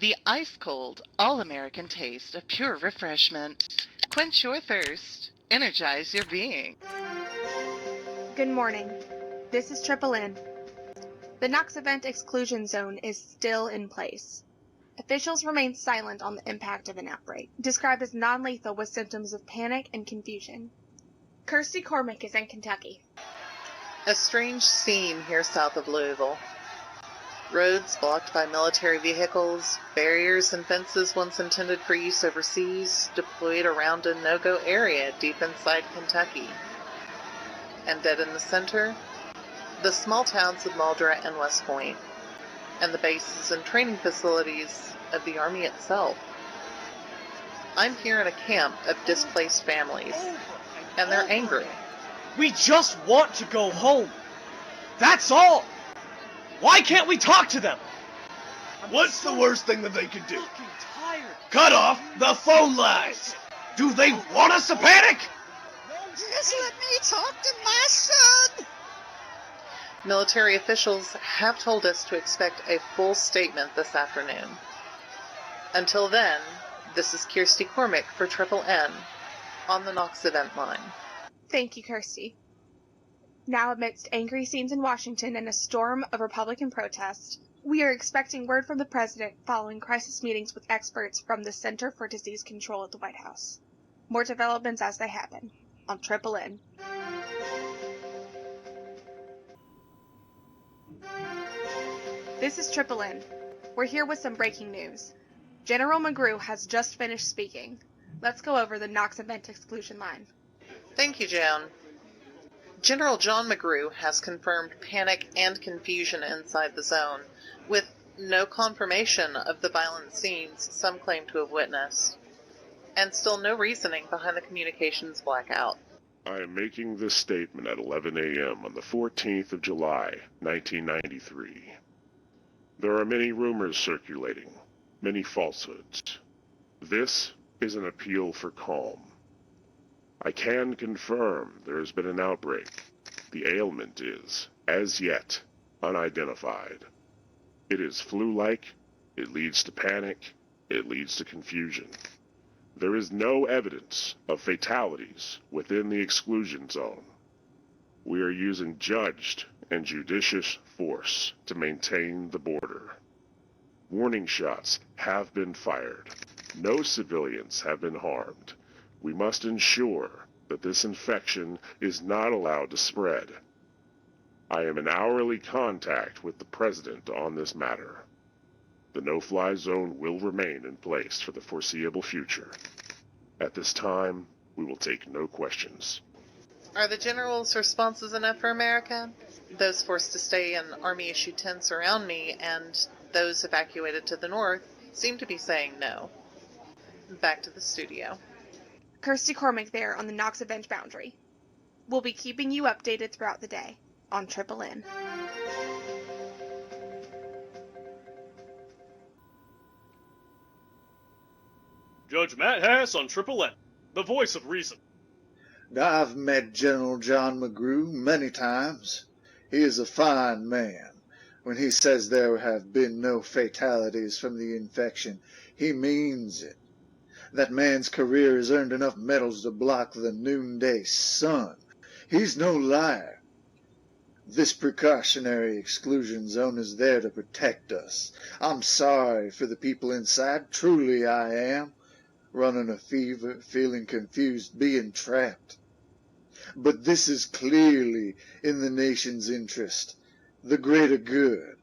The ice-cold, all-American taste of pure refreshment. Quench your thirst. Energize your being. Good morning. This is Triple N. The Knox Event exclusion zone is still in place. Officials remain silent on the impact of an outbreak, described as non-lethal with symptoms of panic and confusion. Kirsty Cormick is in Kentucky. A strange scene here south of Louisville. Roads blocked by military vehicles, barriers and fences once intended for use overseas, deployed around a no-go area deep inside Kentucky. And dead in the center, the small towns of Muldra and West Point, and the bases and training facilities of the Army itself. I'm here in a camp of displaced families, and they're angry. We just want to go home. That's all. Why can't we talk to them? What's the worst thing that they could do? Tired. Cut off the phone lines! Do they want us to panic? Just let me talk to my son! Military officials have told us to expect a full statement this afternoon. Until then, this is Kirsty Cormick for Triple N on the Knox Event Line. Thank you, Kirsty. Now, amidst angry scenes in Washington and a storm of Republican protest, we are expecting word from the President following crisis meetings with experts from the Center for Disease Control at the White House. More developments as they happen on Triple N. This is Triple N. We're here with some breaking news. General McGrew has just finished speaking. Let's go over the Knox Event exclusion line. Thank you, Joan. General John McGrew has confirmed panic and confusion inside the zone, with no confirmation of the violent scenes some claim to have witnessed, and still no reasoning behind the communications blackout. I am making this statement at 11 a.m. on the 14th of July, 1993. There are many rumors circulating, many falsehoods. This is an appeal for calm. I can confirm there has been an outbreak. The ailment is, as yet, unidentified. It is flu-like, it leads to panic, it leads to confusion. There is no evidence of fatalities within the exclusion zone. We are using judged and judicious force to maintain the border. Warning shots have been fired. No civilians have been harmed. We must ensure that this infection is not allowed to spread. I am in hourly contact with the President on this matter. The no-fly zone will remain in place for the foreseeable future. At this time, we will take no questions. Are the General's responses enough for America? Those forced to stay in Army-issued tents around me and those evacuated to the north seem to be saying no. Back to the studio. Kirsty Cormick there on the Knox Event boundary. We'll be keeping you updated throughout the day on Triple N. Judge Matt Hass on Triple N, the voice of reason. I've met General John McGrew many times. He is a fine man. When he says there have been no fatalities from the infection, he means it. That man's career has earned enough medals to block the noonday sun. He's no liar. This precautionary exclusion zone is there to protect us. I'm sorry for the people inside, truly I am. Running a fever, feeling confused, being trapped. But this is clearly in the nation's interest, the greater good.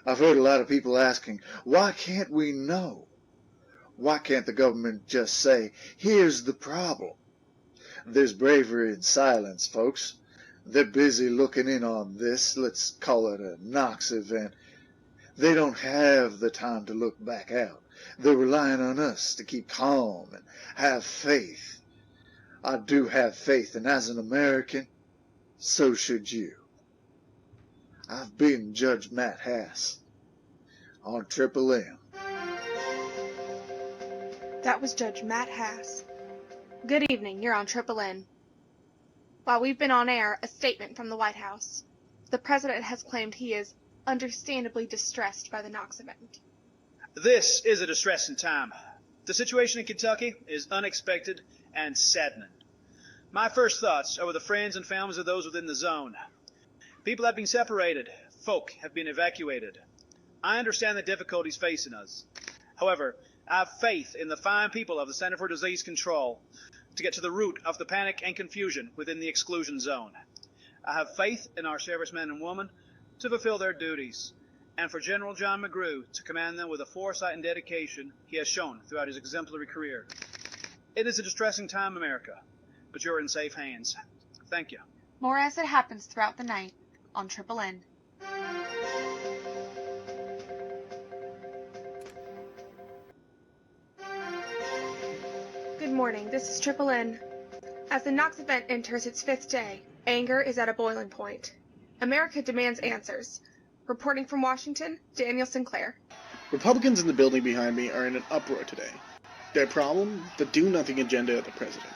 I've heard a lot of people asking, why can't we know? Why can't the government just say, here's the problem? There's bravery in silence, folks. They're busy looking in on this, let's call it a Knox event. They don't have the time to look back out. They're relying on us to keep calm and have faith. I do have faith, and as an American, so should you. I've been Judge Matt Hass on Triple M. That was Judge Matt Hass. Good evening, you're on Triple N. While we've been on air, a statement from the White House. The President has claimed he is understandably distressed by the Knox event. This is a distressing time. The situation in Kentucky is unexpected and saddening. My first thoughts are with the friends and families of those within the zone. People have been separated. Folk have been evacuated. I understand the difficulties facing us. However, I have faith in the fine people of the Center for Disease Control to get to the root of the panic and confusion within the exclusion zone. I have faith in our servicemen and women to fulfill their duties, and for General John McGrew to command them with the foresight and dedication he has shown throughout his exemplary career. It is a distressing time, America, but you're in safe hands. Thank you. More as it happens throughout the night on Triple N. Good morning, this is Triple N. As the Knox event enters its 5th day, anger is at a boiling point. America demands answers. Reporting from Washington, Daniel Sinclair. Republicans in the building behind me are in an uproar today. Their problem? The do-nothing agenda of the president.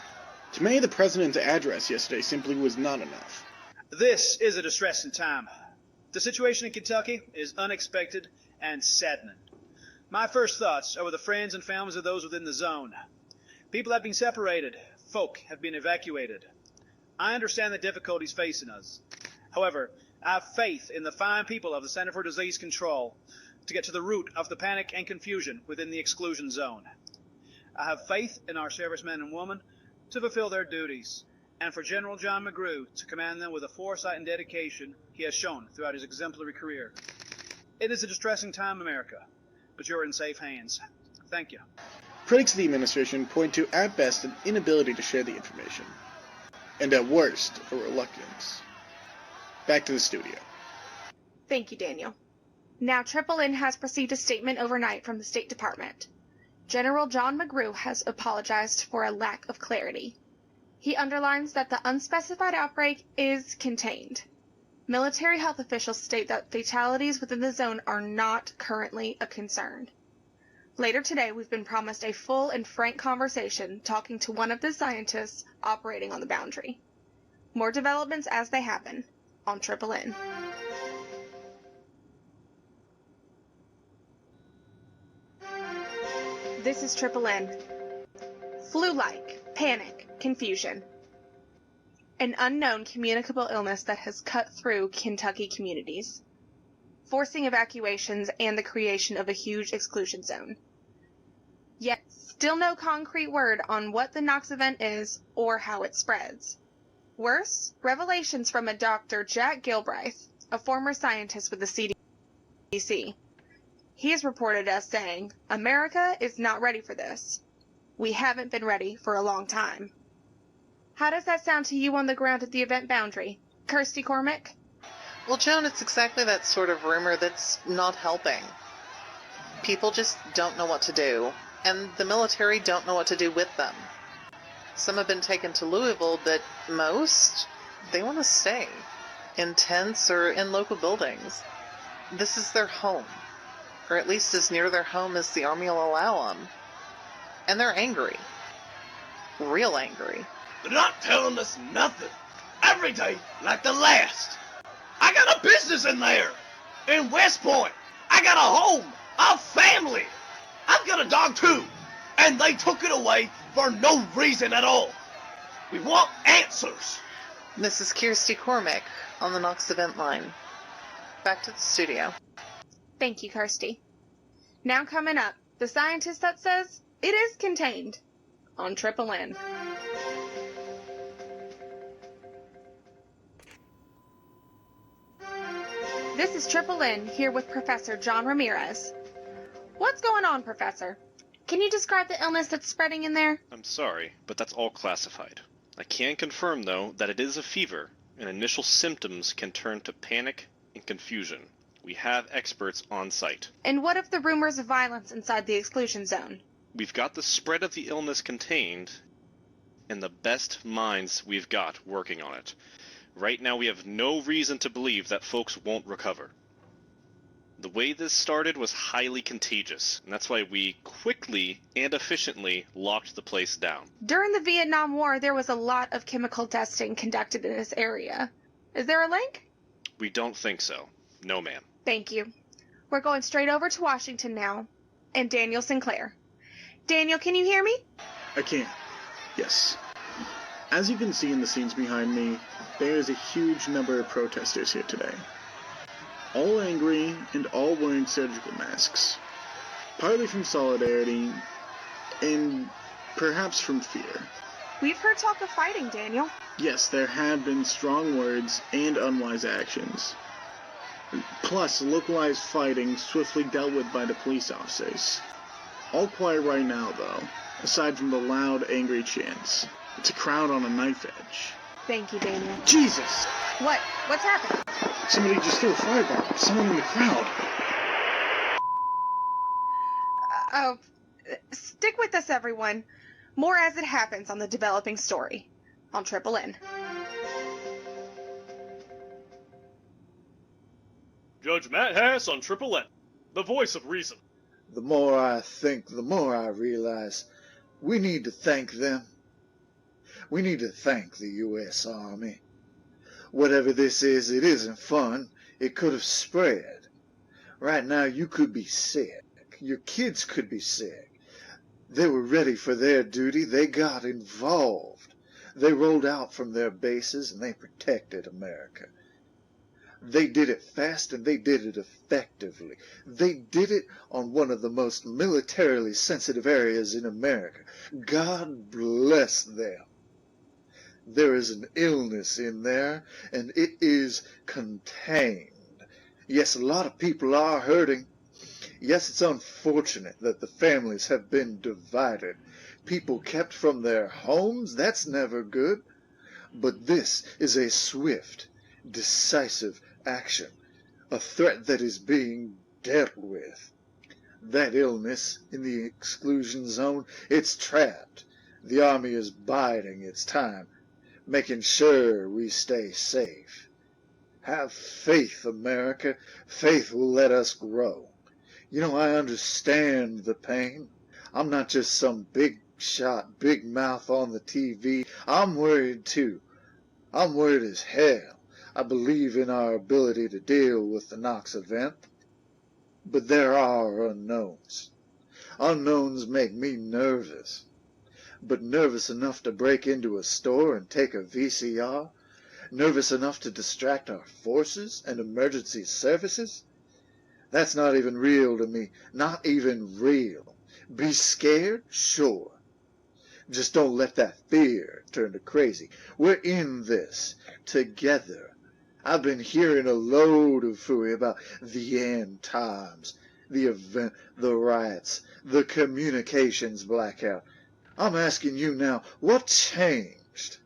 To me, the president's address yesterday simply was not enough. This is a distressing time. The situation in Kentucky is unexpected and saddening. My first thoughts are with the friends and families of those within the zone. People have been separated. Folk have been evacuated. I understand the difficulties facing us. However, I have faith in the fine people of the Center for Disease Control to get to the root of the panic and confusion within the exclusion zone. I have faith in our servicemen and women to fulfill their duties, and for General John McGrew to command them with the foresight and dedication he has shown throughout his exemplary career. It is a distressing time, America, but you're in safe hands. Thank you. Critics of the administration point to, at best, an inability to share the information, and at worst, a reluctance. Back to the studio. Thank you, Daniel. Now, Triple N has received a statement overnight from the State Department. General John McGrew has apologized for a lack of clarity. He underlines that the unspecified outbreak is contained. Military health officials state that fatalities within the zone are not currently a concern. Later today, we've been promised a full and frank conversation talking to one of the scientists operating on the boundary. More developments as they happen on Triple N. This is Triple N. Flu-like, panic, confusion. An unknown communicable illness that has cut through Kentucky communities, forcing evacuations and the creation of a huge exclusion zone. Yet, still no concrete word on what the Knox event is or how it spreads. Worse, revelations from a Dr. Jack Gilbreth, a former scientist with the CDC. He is reported as saying, America is not ready for this. We haven't been ready for a long time. How does that sound to you on the ground at the event boundary? Kirsty Cormick? Well, Joan, it's exactly that sort of rumor that's not helping. People just don't know what to do, and the military don't know what to do with them. Some have been taken to Louisville, but most, they want to stay in tents or in local buildings. This is their home, or at least as near their home as the Army will allow them. And they're angry. Real angry. They're not telling us nothing. Every day like the last. I got a business in there. In West Point. I got a home. A family. I've got a dog too. And they took it away for no reason at all. We want answers. This is Kirsty Cormick on the Knox event line. Back to the studio. Thank you, Kirsty. Now coming up, the scientist that says it is contained on Triple N. This is Triple N here with Professor John Ramirez. What's going on, Professor? Can you describe the illness that's spreading in there? I'm sorry, but that's all classified. I can confirm, though, that it is a fever, and initial symptoms can turn to panic and confusion. We have experts on site. And what of the rumors of violence inside the exclusion zone? We've got the spread of the illness contained, and the best minds we've got working on it. Right now we have no reason to believe that folks won't recover. The way this started was highly contagious, and that's why we quickly and efficiently locked the place down. During the Vietnam War, there was a lot of chemical testing conducted in this area. Is there a link? We don't think so. No, ma'am. Thank you. We're going straight over to Washington now. and Daniel Sinclair. Daniel, can you hear me? I can. Yes. As you can see in the scenes behind me, there is a huge number of protesters here today. All angry and all wearing surgical masks. Partly from solidarity and perhaps from fear. We've heard talk of fighting, Daniel. Yes, there have been strong words and unwise actions. Plus, localized fighting swiftly dealt with by the police officers. All quiet right now, though, aside from the loud, angry chants. It's a crowd on a knife edge. Thank you, Daniel. Jesus! What? What's happening? Somebody just threw a fireball at someone in the crowd. Stick with us, everyone. More as it happens on the developing story on Triple N. Judge Matt Hass on Triple N, the voice of reason. The more I think, the more I realize we need to thank them. We need to thank the U.S. Army. Whatever this is, it isn't fun. It could have spread. Right now, you could be sick. Your kids could be sick. They were ready for their duty. They got involved. They rolled out from their bases and they protected America. They did it fast and they did it effectively. They did it on one of the most militarily sensitive areas in America. God bless them. There is an illness in there, and it is contained. Yes, a lot of people are hurting. Yes, it's unfortunate that the families have been divided. People kept from their homes, that's never good. But this is a swift, decisive action, a threat that is being dealt with. That illness in the exclusion zone, it's trapped. The Army is biding its time, making sure we stay safe. Have faith, America. Faith will let us grow. You know, I understand the pain. I'm not just some big shot, big mouth on the TV. I'm worried too. I'm worried as hell. I believe in our ability to deal with the Knox event. But there are unknowns. Unknowns make me nervous. But nervous enough to break into a store and take a VCR? Nervous enough to distract our forces and emergency services? That's not even real to me. Not even real. Be scared? Sure. Just don't let that fear turn to crazy. We're in this together. I've been hearing a load of phooey about the end times, the event, the riots, the communications blackout. I'm asking you now, what changed?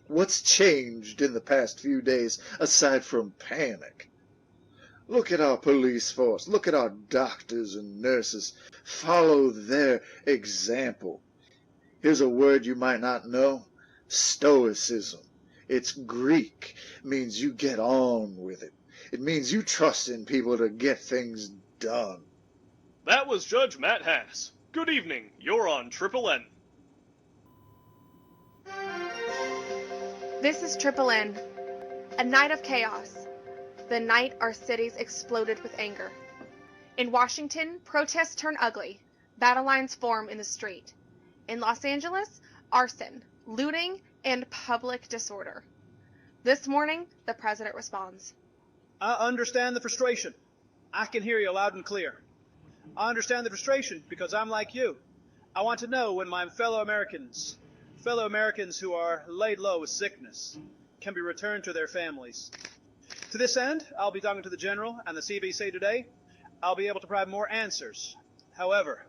What's changed in the past few days aside from panic? Look at our police force. Look at our doctors and nurses. Follow their example. Here's a word you might not know. Stoicism. It's Greek. It means you get on with it. It means you trust in people to get things done. That was Judge Matt Hass. Good evening. You're on Triple N. This is Triple N, a night of chaos. The night our cities exploded with anger. In Washington, protests turn ugly. Battle lines form in the street. In Los Angeles, arson, looting, and public disorder. This morning, the president responds. I understand the frustration. I can hear you loud and clear. I understand the frustration because I'm like you. I want to know when my fellow Americans who are laid low with sickness, can be returned to their families. To this end, I'll be talking to the General and the CBC today. I'll be able to provide more answers. However,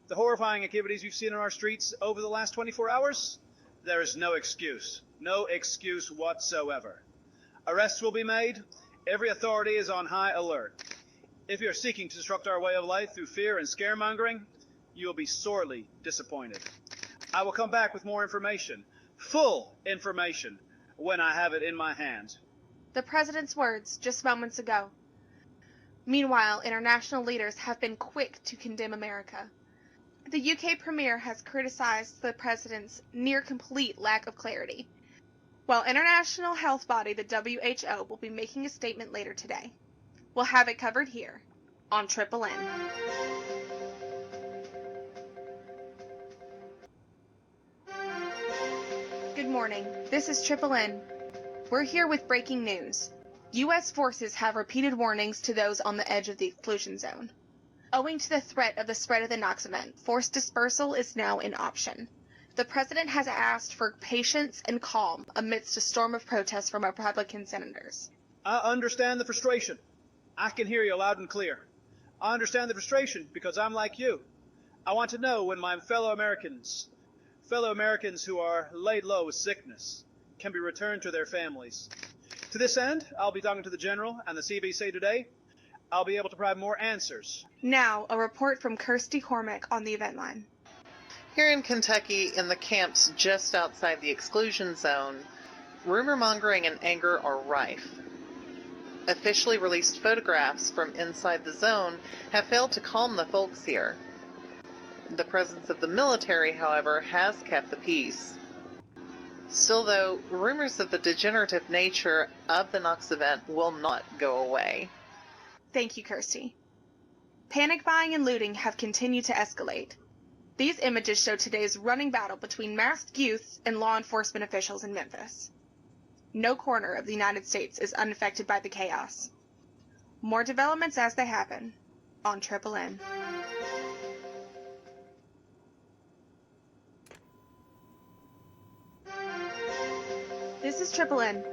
the horrifying activities we've seen on our streets over the last 24 hours, there is no excuse. No excuse whatsoever. Arrests will be made. Every authority is on high alert. If you're seeking to disrupt our way of life through fear and scaremongering, you will be sorely disappointed. I will come back with more information, full information, when I have it in my hand. The president's words just moments ago. Meanwhile, international leaders have been quick to condemn America. The UK Premier has criticized the president's near-complete lack of clarity, while international health body the WHO will be making a statement later today. We'll have it covered here on Triple N. Good morning. This is Triple N. We're here with breaking news. U.S. forces have repeated warnings to those on the edge of the exclusion zone. Owing to the threat of the spread of the Knox event, forced dispersal is now an option. The president has asked for patience and calm amidst a storm of protests from Republican senators. I understand the frustration. I can hear you loud and clear. I understand the frustration because I'm like you. I want to know when my fellow Americans who are laid low with sickness, can be returned to their families. To this end, I'll be talking to the General and the CBC today. I'll be able to provide more answers. Now, a report from Kirsty Cormack on the event line. Here in Kentucky, in the camps just outside the exclusion zone, rumor mongering and anger are rife. Officially released photographs from inside the zone have failed to calm the folks here. The presence of the military, however, has kept the peace. Still, though, rumors of the degenerative nature of the Knox event will not go away. Thank you, Kirsty. Panic buying and looting have continued to escalate. These images show today's running battle between masked youths and law enforcement officials in Memphis. No corner of the United States is unaffected by the chaos. More developments as they happen on Triple N. This is Triple N.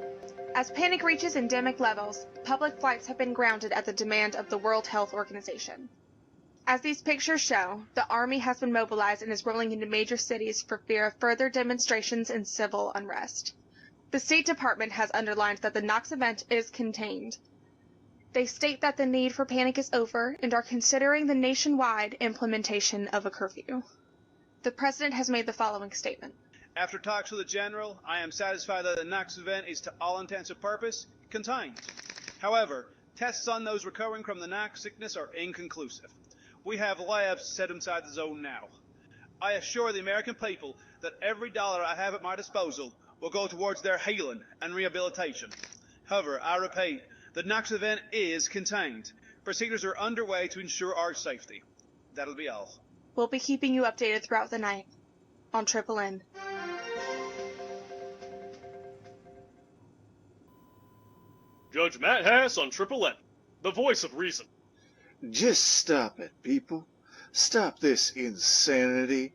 As panic reaches endemic levels, public flights have been grounded at the demand of the World Health Organization. As these pictures show, the Army has been mobilized and is rolling into major cities for fear of further demonstrations and civil unrest. The State Department has underlined that the Knox event is contained. They state that the need for panic is over and are considering the nationwide implementation of a curfew. The President has made the following statement. After talks with the General, I am satisfied that the Knox event is to all intents and purposes contained. However, tests on those recovering from the Knox sickness are inconclusive. We have labs set inside the zone now. I assure the American people that every dollar I have at my disposal will go towards their healing and rehabilitation. However, I repeat, the Knox event is contained. Procedures are underway to ensure our safety. That'll be all. We'll be keeping you updated throughout the night on Triple N. Judge Matt Hass on Triple N, the voice of reason. Just stop it, people. Stop this insanity.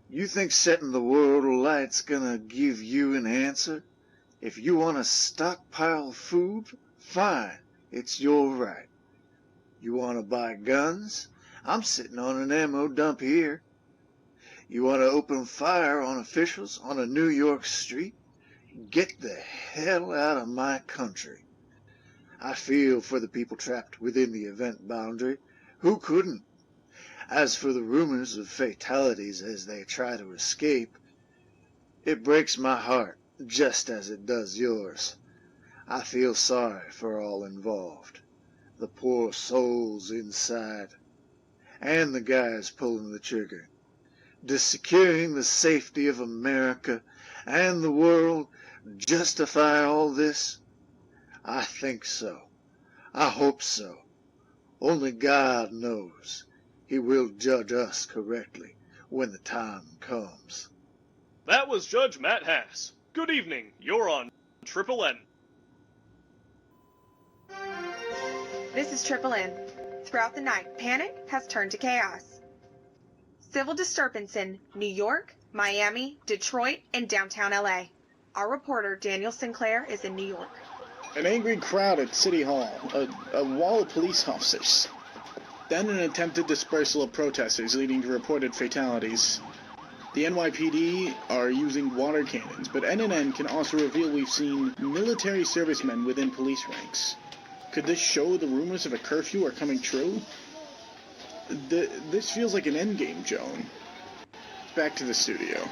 You think setting the world alight's gonna give you an answer? If you want to stockpile food, fine. It's your right. You want to buy guns? I'm sitting on an ammo dump here. You want to open fire on officials on a New York street? Get the hell out of my country. I feel for the people trapped within the event boundary. Who couldn't? As for the rumors of fatalities as they try to escape, it breaks my heart just as it does yours. I feel sorry for all involved, the poor souls inside, and the guys pulling the trigger. Does securing the safety of America and the world justify all this? I think so. I hope so. Only God knows. He will judge us correctly when the time comes. That was Judge Matt Hass. Good evening. You're on Triple N. This is Triple N. Throughout the night, panic has turned to chaos. Civil disturbance in New York, Miami, Detroit, and downtown LA. Our reporter, Daniel Sinclair, is in New York. An angry crowd at City Hall, a wall of police officers. Then an attempted dispersal of protesters leading to reported fatalities. The NYPD are using water cannons, but NNN can also reveal we've seen military servicemen within police ranks. Could this show the rumors of a curfew are coming true? This feels like an endgame, Joan. Back to the studio.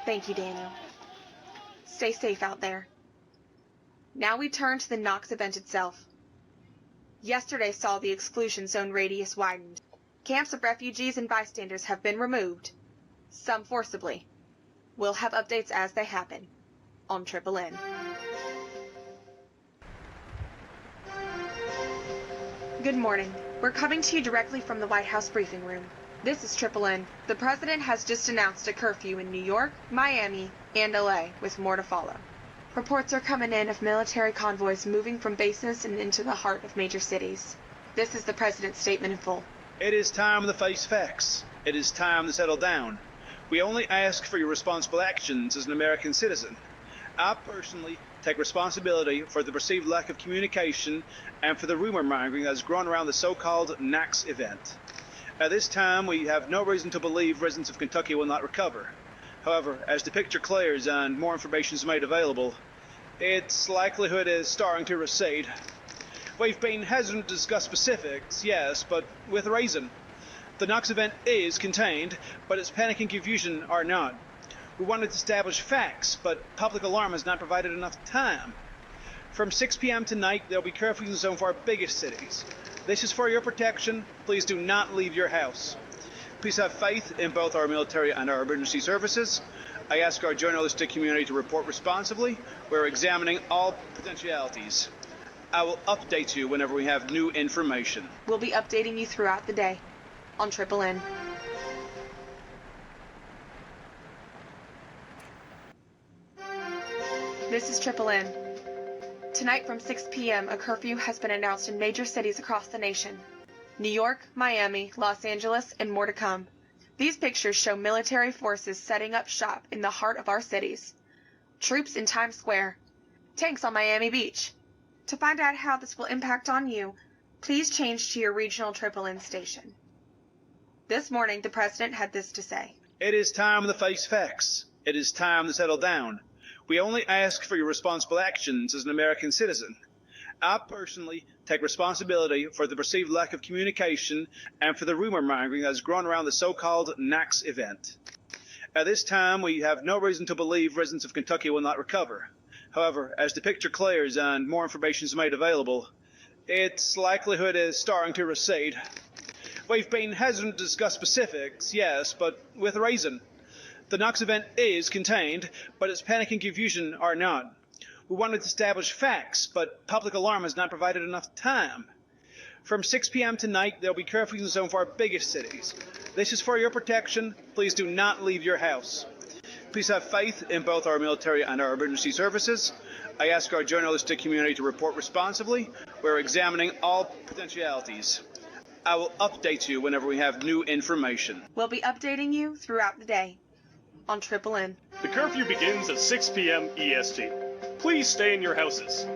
Thank you, Daniel. Stay safe out there. Now we turn to the Knox event itself. Yesterday saw the exclusion zone radius widened. Camps of refugees and bystanders have been removed, some forcibly. We'll have updates as they happen on Triple N. Good morning. We're coming to you directly from the White House briefing room. This is Triple N. The President has just announced a curfew in New York, Miami, and LA, with more to follow. Reports are coming in of military convoys moving from bases and into the heart of major cities. This is the President's statement in full. It is time to face facts. It is time to settle down. We only ask for your responsible actions as an American citizen. I personally take responsibility for the perceived lack of communication and for the rumor mongering that has grown around the so-called NACS event. At this time, we have no reason to believe residents of Kentucky will not recover. However, as the picture clears and more information is made available, its likelihood is starting to recede. We've been hesitant to discuss specifics, yes, but with reason. The NOx event is contained, but its panic and confusion are not. We wanted to establish facts, but public alarm has not provided enough time. From 6 p.m. tonight, there will be curfews in some of our biggest cities. This is for your protection. Please do not leave your house. Please have faith in both our military and our emergency services. I ask our journalistic community to report responsibly. We're examining all potentialities. I will update you whenever we have new information. We'll be updating you throughout the day on Triple N. This is Triple N. Tonight from 6 p.m., a curfew has been announced in major cities across the nation. New York, Miami, Los Angeles, and more to come. These pictures show military forces setting up shop in the heart of our cities. Troops in Times Square. Tanks on Miami Beach. To find out how this will impact on you, please change to your regional Triple N station. This morning, the President had this to say. It is time to face facts. It is time to settle down. We only ask for your responsible actions as an American citizen. I personally take responsibility for the perceived lack of communication and for the rumor mongering that has grown around the so-called NACS event. At this time, we have no reason to believe residents of Kentucky will not recover. However, as the picture clears and more information is made available, its likelihood is starting to recede. We've been hesitant to discuss specifics, yes, but with reason. The NOx event is contained, but its panic and confusion are not. We wanted to establish facts, but public alarm has not provided enough time. From 6 p.m. tonight, there will be curfews in some of our biggest cities. This is for your protection. Please do not leave your house. Please have faith in both our military and our emergency services. I ask our journalistic community to report responsibly. We're examining all potentialities. I will update you whenever we have new information. We'll be updating you throughout the day on Triple N. The curfew begins at 6 p.m. EST. Please stay in your houses.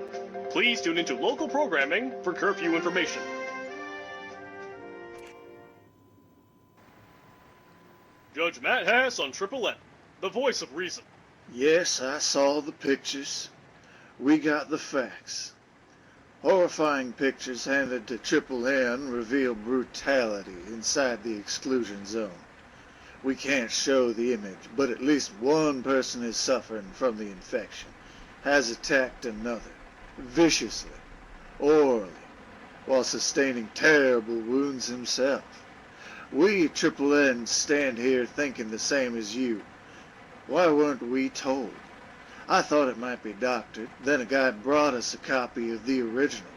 Please tune into local programming for curfew information. Judge Matt Hass on Triple N, the voice of reason. Yes, I saw the pictures. We got the facts. Horrifying pictures handed to Triple N reveal brutality inside the exclusion zone. We can't show the image, but at least one person is suffering from the infection, has attacked another, viciously, orally, while sustaining terrible wounds himself. We, Triple N, stand here thinking the same as you. Why weren't we told? I thought it might be doctored, then a guy brought us a copy of the original.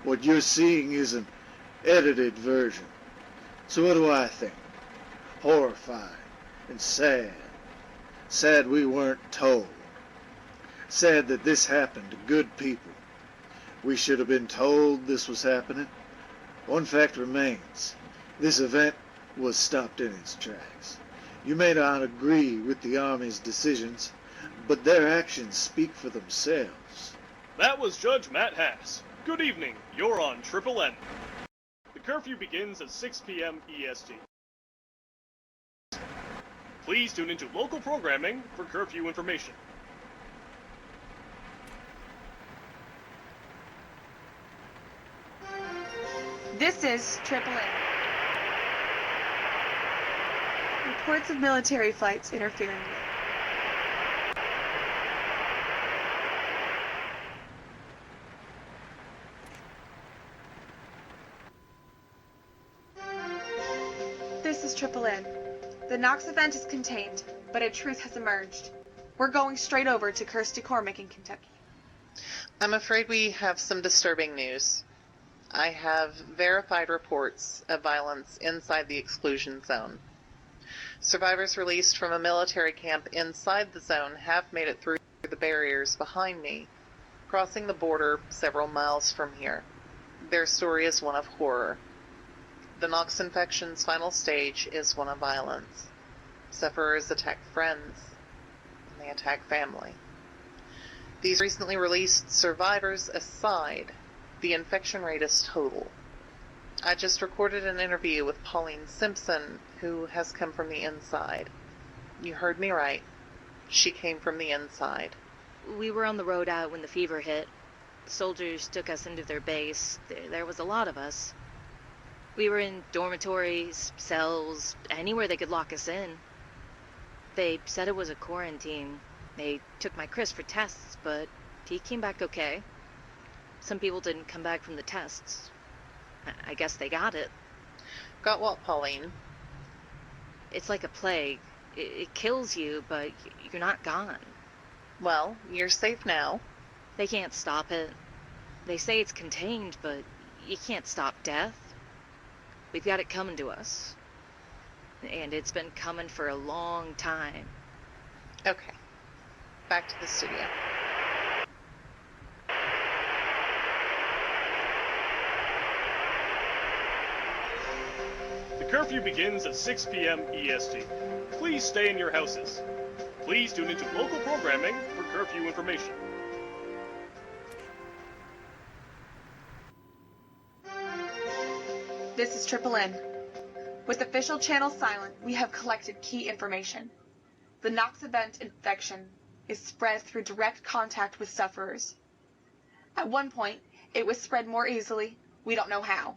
What you're seeing is an edited version. So what do I think? Horrifying and sad. Sad we weren't told. Sad that this happened to good people. We should have been told this was happening. One fact remains. This event was stopped in its tracks. You may not agree with the Army's decisions, but their actions speak for themselves. That was Judge Matt Hass. Good evening, you're on Triple N. The curfew begins at 6 p.m. EST. Please tune into local programming for curfew information. This is Triple N. Reports of military flights interfering with. This is Triple N. The NOx event is contained, but a truth has emerged. We're going straight over to Kirsty Cormack in Kentucky. I'm afraid we have some disturbing news. I have verified reports of violence inside the exclusion zone. Survivors released from a military camp inside the zone have made it through the barriers behind me, crossing the border several miles from here. Their story is one of horror. The Nox infection's final stage is one of violence. Sufferers attack friends, and they attack family. These recently released survivors aside, the infection rate is total. I just recorded an interview with Pauline Simpson, who has come from the inside. You heard me right. She came from the inside. We were on the road out when the fever hit. Soldiers took us into their base. There was a lot of us. We were in dormitories, cells, anywhere they could lock us in. They said it was a quarantine. They took my Chris for tests, but he came back okay. Some people didn't come back from the tests. I guess they got it. Got what, Pauline? It's like a plague. It kills you, but you're not gone. Well, you're safe now. They can't stop it. They say it's contained, but you can't stop death. We've got it coming to us. And it's been coming for a long time. Okay. Back to the studio. The curfew begins at 6 p.m. EST. Please stay in your houses. Please tune into local programming for curfew information. This is Triple N. With official channels silent, we have collected key information. The Nox event infection is spread through direct contact with sufferers. At one point, it was spread more easily. We don't know how.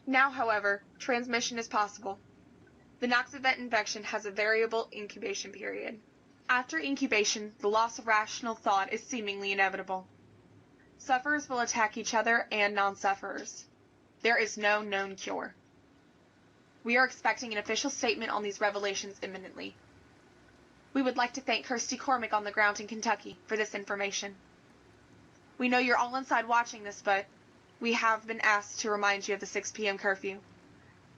Now, however, transmission is possible. The Nox event infection has a variable incubation period. After incubation, the loss of rational thought is seemingly inevitable. Sufferers will attack each other and non-sufferers. There is no known cure. We are expecting an official statement on these revelations imminently. We would like to thank Kirsty Cormick on the ground in Kentucky for this information. We know you're all inside watching this, but we have been asked to remind you of the 6 p.m. curfew.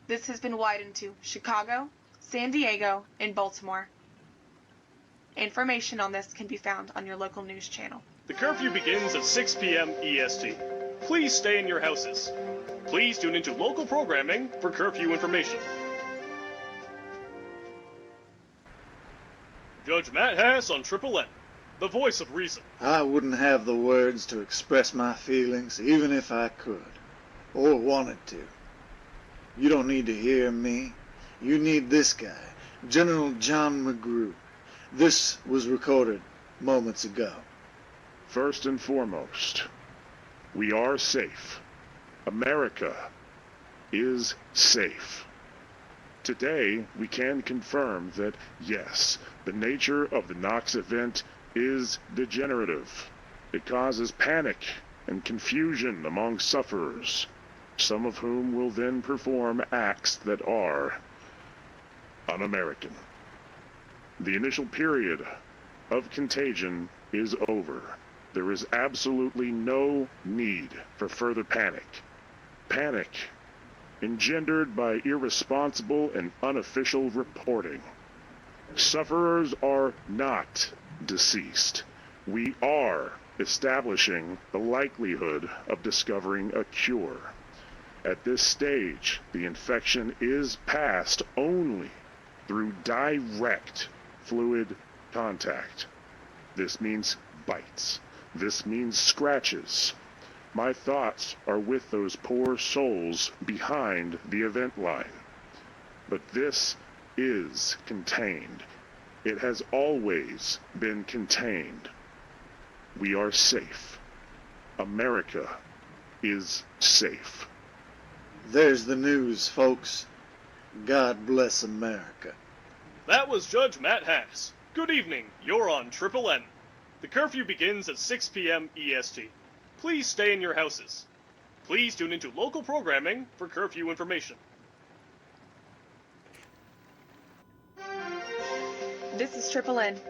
This has been widened to Chicago, San Diego, and Baltimore. Information on this can be found on your local news channel. The curfew begins at 6 p.m. EST. Please stay in your houses. Please tune into local programming for curfew information. Judge Matt Hass on Triple N, the voice of reason. I wouldn't have the words to express my feelings, even if I could, or wanted to. You don't need to hear me. You need this guy, General John McGrew. This was recorded moments ago. First and foremost, we are safe. America is safe. Today, we can confirm that, yes, the nature of the Nox event is degenerative. It causes panic and confusion among sufferers, some of whom will then perform acts that are un-American. The initial period of contagion is over. There is absolutely no need for further panic. Panic engendered by irresponsible and unofficial reporting. Sufferers are not deceased. We are establishing the likelihood of discovering a cure. At this stage, the infection is passed only through direct fluid contact. This means bites. This means scratches. My thoughts are with those poor souls behind the event line. But this is contained. It has always been contained. We are safe. America is safe. There's the news, folks. God bless America. That was Judge Matt Hass. Good evening. You're on Triple N. The curfew begins at 6 p.m. EST. Please stay in your houses. Please tune into local programming for curfew information. This is Triple N.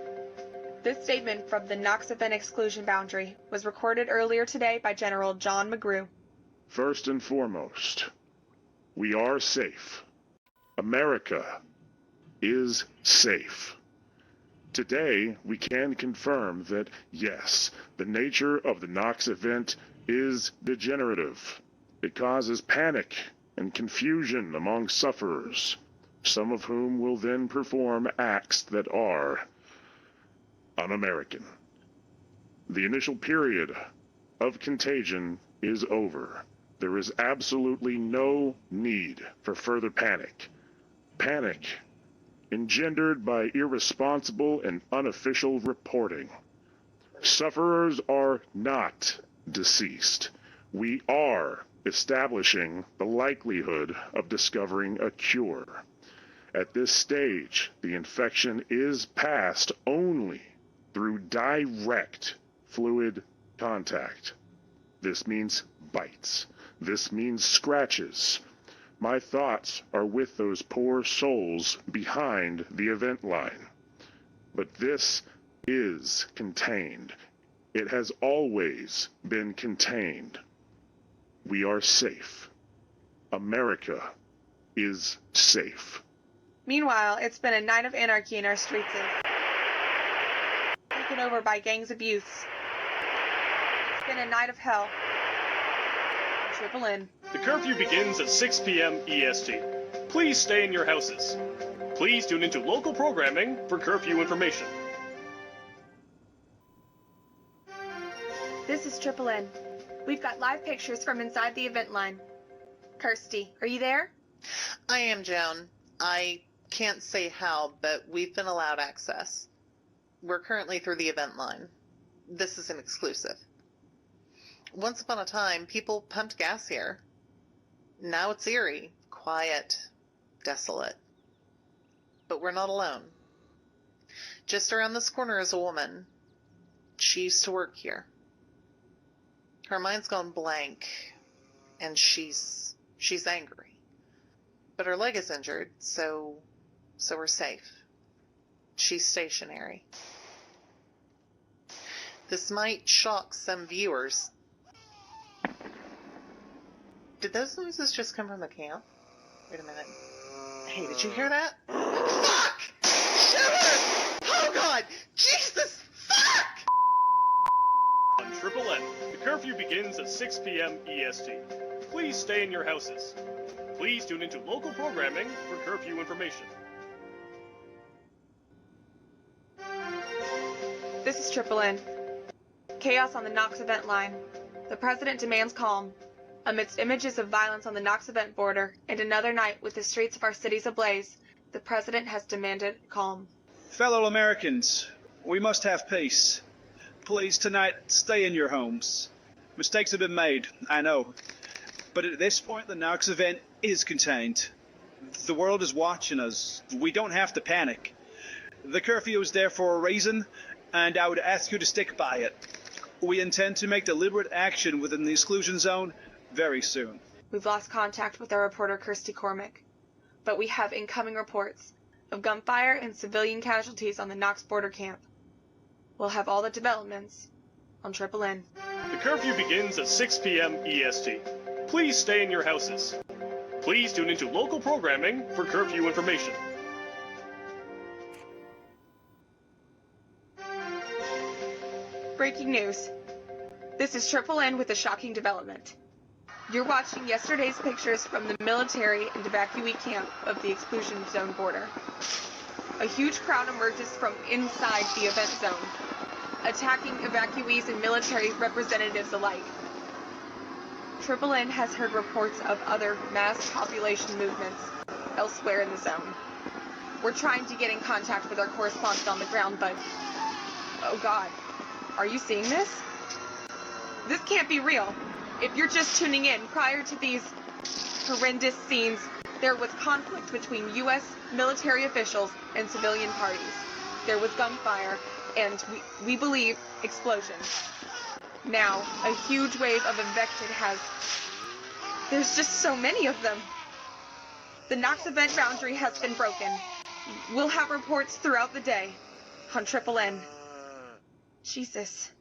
This statement from the Nox event exclusion boundary was recorded earlier today by General John McGrew. First and foremost, we are safe. America is safe. Today, we can confirm that, yes, the nature of the Knox event is degenerative. It causes panic and confusion among sufferers, some of whom will then perform acts that are un-American. The initial period of contagion is over. There is absolutely no need for further panic. Panic engendered by irresponsible and unofficial reporting. Sufferers are not deceased. We are establishing the likelihood of discovering a cure. At this stage, the infection is passed only through direct fluid contact. This means bites. This means scratches. My thoughts are with those poor souls behind the event line. But this is contained. It has always been contained. We are safe. America is safe. Meanwhile, it's been a night of anarchy in our streets, taken over by gangs of youths. It's been a night of hell. Triple N. The curfew begins at 6 p.m. EST. Please stay in your houses. Please tune into local programming for curfew information. This is Triple N. We've got live pictures from inside the event line. Kirsty, are you there? I am, Joan. I can't say how, but we've been allowed access. We're currently through the event line. This is an exclusive. Once upon a time, people pumped gas here. Now it's eerie, quiet, desolate. But we're not alone. Just around this corner is a woman. She used to work here. Her mind's gone blank, and she's angry. But her leg is injured, so we're safe. She's stationary. This might shock some viewers. Did those noises just come from the camp? Wait a minute. Hey, did you hear that? Fuck! Shiver! Oh God! Jesus! Fuck! On Triple N, the curfew begins at 6 p.m. EST. Please stay in your houses. Please tune into local programming for curfew information. This is Triple N. Chaos on the Knox event line. The president demands calm. Amidst images of violence on the Knox event border and another night with the streets of our cities ablaze, the president has demanded calm. Fellow Americans, we must have peace. Please, tonight, stay in your homes. Mistakes have been made, I know. But at this point, the Knox event is contained. The world is watching us. We don't have to panic. The curfew is there for a reason, and I would ask you to stick by it. We intend to make deliberate action within the exclusion zone very soon. We've lost contact with our reporter Kirsty Cormick, but we have incoming reports of gunfire and civilian casualties on the Knox border camp. We'll have all the developments on Triple N. The curfew begins at 6 p.m. EST. Please stay in your houses. Please tune into local programming for curfew information. Breaking news. This is Triple N with a shocking development. You're watching yesterday's pictures from the military and evacuee camp of the exclusion zone border. A huge crowd emerges from inside the event zone, attacking evacuees and military representatives alike. Triple N has heard reports of other mass population movements elsewhere in the zone. We're trying to get in contact with our correspondent on the ground, but... oh God, are you seeing this? This can't be real. If you're just tuning in, prior to these horrendous scenes, there was conflict between U.S. military officials and civilian parties. There was gunfire, and we believe explosions. Now, a huge wave of infected has... there's just so many of them. The Knox event boundary has been broken. We'll have reports throughout the day on Triple N. Jesus.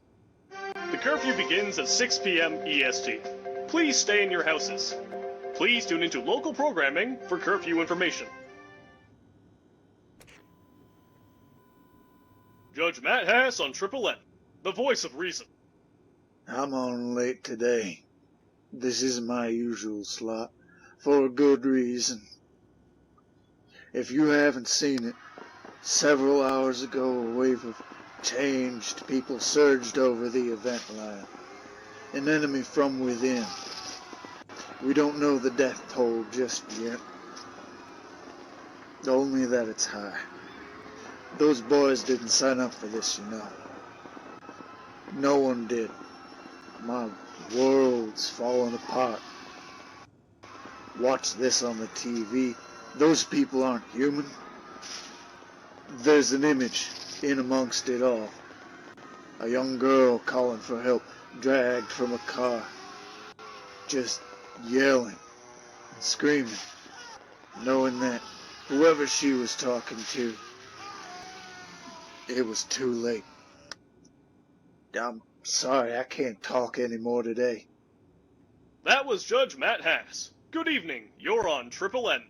The curfew begins at 6 p.m. EST. Please stay in your houses. Please tune into local programming for curfew information. Judge Matt Hass on Triple N, the voice of reason. I'm on late today. This isn't my usual slot, for a good reason. If you haven't seen it, several hours ago a wave of changed people surged over the event line. An enemy from within. We don't know the death toll just yet. Only that it's high. Those boys didn't sign up for this, you know. No one did. My world's falling apart. Watch this on the TV. Those people aren't human. There's an image in amongst it all. A young girl calling for help, dragged from a car. Just yelling and screaming, knowing that whoever she was talking to, it was too late. I'm sorry, I can't talk anymore today. That was Judge Matt Hass. Good evening, you're on Triple N.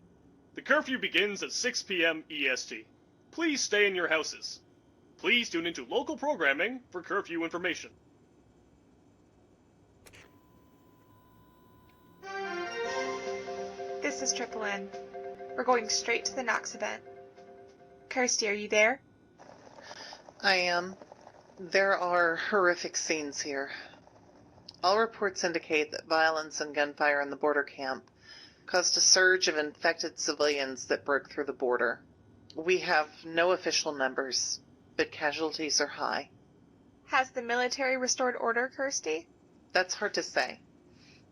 The curfew begins at 6 p.m. EST. Please stay in your houses. Please tune into local programming for curfew information. This is Triple N. We're going straight to the Knox event. Kirsty, are you there? I am. There are horrific scenes here. All reports indicate that violence and gunfire in the border camp caused a surge of infected civilians that broke through the border. We have no official numbers, but casualties are high. Has the military restored order, Kirsty? That's hard to say.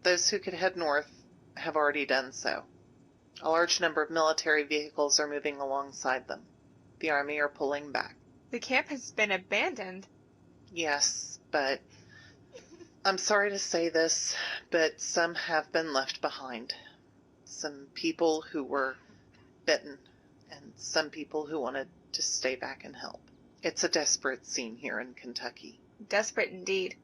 Those who could head north have already done so. A large number of military vehicles are moving alongside them. The army are pulling back. The camp has been abandoned. Yes, but I'm sorry to say this, but some have been left behind. Some people who were bitten, and some people who wanted to stay back and help. It's a desperate scene here in Kentucky. Desperate indeed.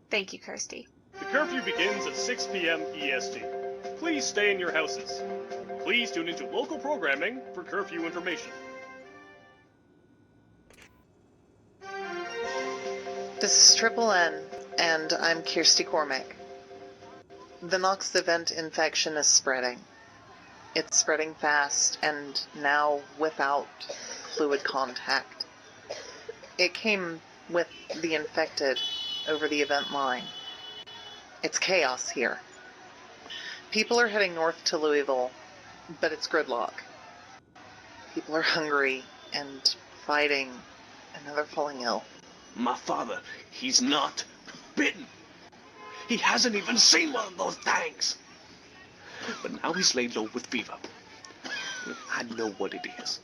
Thank you, Kirsty. The curfew begins at 6 p.m. EST. Please stay in your houses. Please tune into local programming for curfew information. This is Triple N, and I'm Kirsty Cormack. The Knox event infection is spreading. It's spreading fast, and now without fluid contact. It came with the infected over the event line. It's chaos here. People are heading north to Louisville, but it's gridlock. People are hungry and fighting, and they're falling ill. My father, he's not bitten. He hasn't even seen one of those things. But now he's laid low with fever. I know what it is.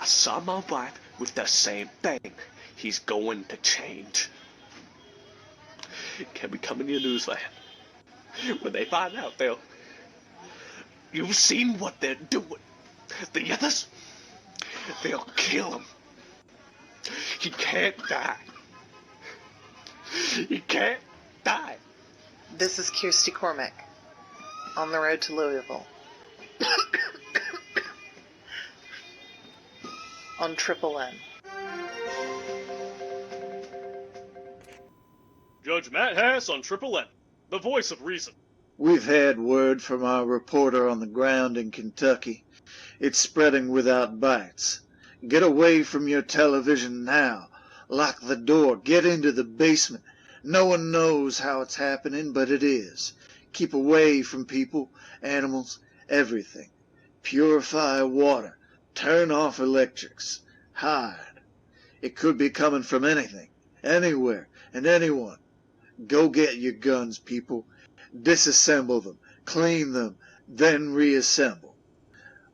I saw my wife with the same thing. He's going to change. Can we come in your newsland? When they find out, you've seen what they're doing. The others, they'll kill him. He can't die. He can't die. This is Kirsty Cormack, on the road to Louisville. On Triple N. Judge Matt Hass on Triple N, the voice of reason. We've had word from our reporter on the ground in Kentucky. It's spreading without bites. Get away from your television now. Lock the door. Get into the basement. No one knows how it's happening, but it is. Keep away from people, animals, everything. Purify water. Turn off electrics. Hide. It could be coming from anything, anywhere, and anyone. Go get your guns, people. Disassemble them. Clean them. Then reassemble.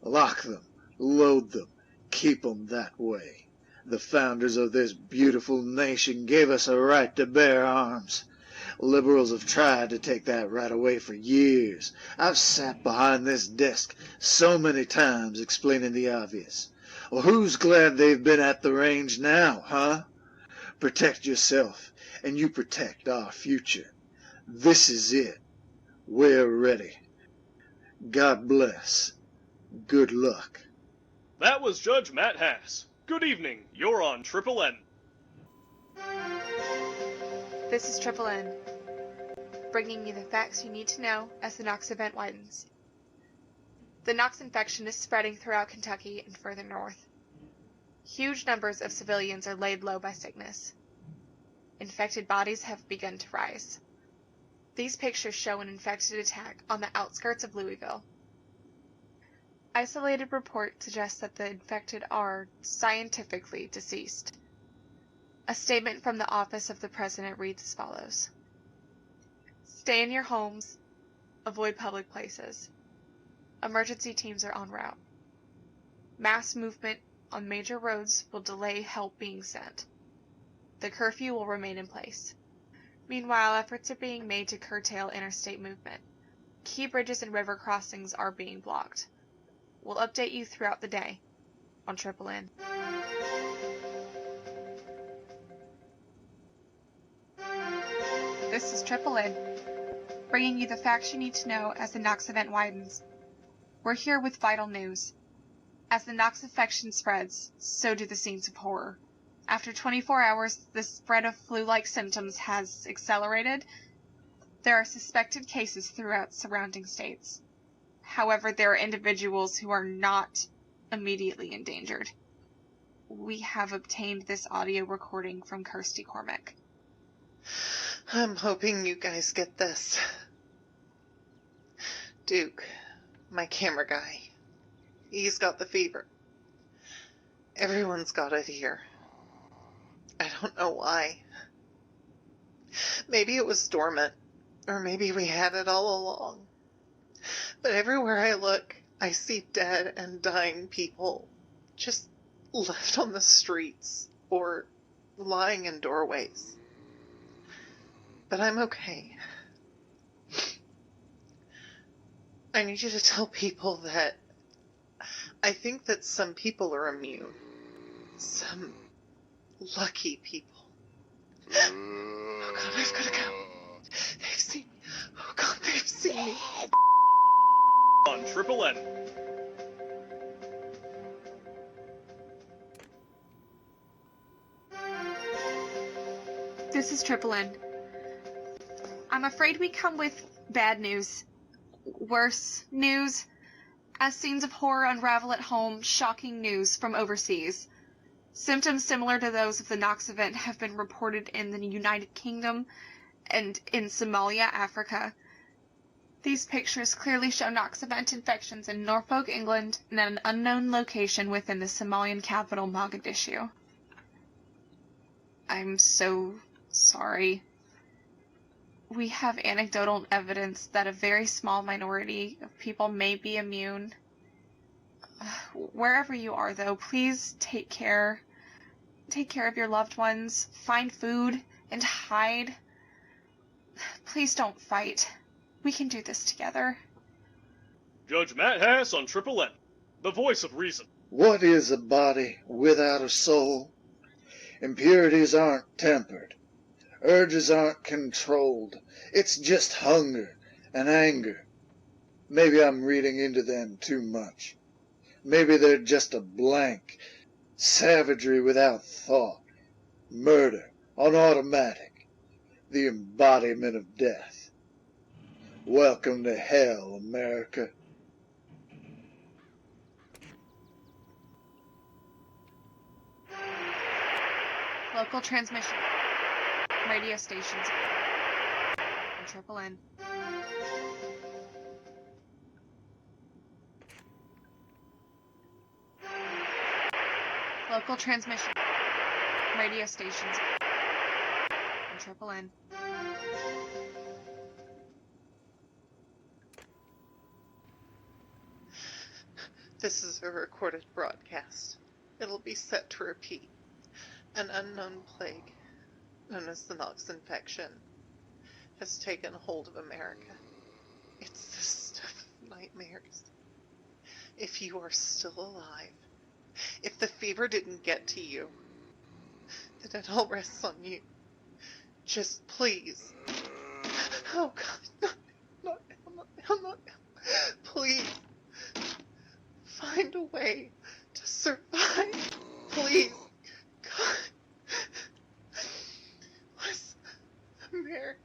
Lock them. Load them. Keep them that way. The founders of this beautiful nation gave us a right to bear arms. Liberals have tried to take that right away for years. I've sat behind this desk so many times explaining the obvious. Well, who's glad they've been at the range now, huh? Protect yourself, and you protect our future. This is it. We're ready. God bless. Good luck. That was Judge Matt Hass. Good evening. You're on Triple N. This is Triple N, bringing you the facts you need to know as the Knox event widens. The Knox infection is spreading throughout Kentucky and further north. Huge numbers of civilians are laid low by sickness. Infected bodies have begun to rise. These pictures show an infected attack on the outskirts of Louisville. Isolated reports suggest that the infected are scientifically deceased. A statement from the office of the president reads as follows: Stay in your homes. Avoid public places. Emergency teams are en route. Mass movement on major roads will delay help being sent. The curfew will remain in place. Meanwhile, efforts are being made to curtail interstate movement. Key bridges and river crossings are being blocked. We'll update you throughout the day on Triple N. This is Triple N, bringing you the facts you need to know as the Knox event widens. We're here with vital news. As the Knox infection spreads, so do the scenes of horror. After 24 hours, the spread of flu-like symptoms has accelerated. There are suspected cases throughout surrounding states. However, there are individuals who are not immediately endangered. We have obtained this audio recording from Kirsty Cormack. I'm hoping you guys get this. Duke, my camera guy, he's got the fever. Everyone's got it here. I don't know why. Maybe it was dormant, or maybe we had it all along. But everywhere I look, I see dead and dying people, just left on the streets, or lying in doorways. But I'm okay. I need you to tell people that I think that some people are immune. Some lucky people. Oh God, I've got to go. They've seen me. Oh God, they've seen me. On Triple N. This is Triple N. I'm afraid we come with bad news. Worse news. As scenes of horror unravel at home, shocking news from overseas. Symptoms similar to those of the Knox event have been reported in the United Kingdom and in Somalia, Africa. These pictures clearly show Knox event infections in Norfolk, England, and at an unknown location within the Somalian capital, Mogadishu. I'm so sorry. We have anecdotal evidence that a very small minority of people may be immune. Wherever you are, though, please take care. Take care of your loved ones. Find food and hide. Please don't fight. We can do this together. Judge Matt Hass on Triple N, the voice of reason. What is a body without a soul? Impurities aren't tempered. Urges aren't controlled. It's just hunger and anger. Maybe I'm reading into them too much. Maybe they're just a blank. Savagery without thought. Murder on automatic. The embodiment of death. Welcome to hell, America. Local transmission. Radio stations. And Triple N. Local transmission. Radio stations. And Triple N. This is a recorded broadcast. It'll be set to repeat. An unknown plague, known as the Knox infection, has taken hold of America. It's the stuff of nightmares. If you are still alive, if the fever didn't get to you, then it all rests on you. Just please. Oh God, not I'm not... Please. Find a way to survive. Please. God. What's America?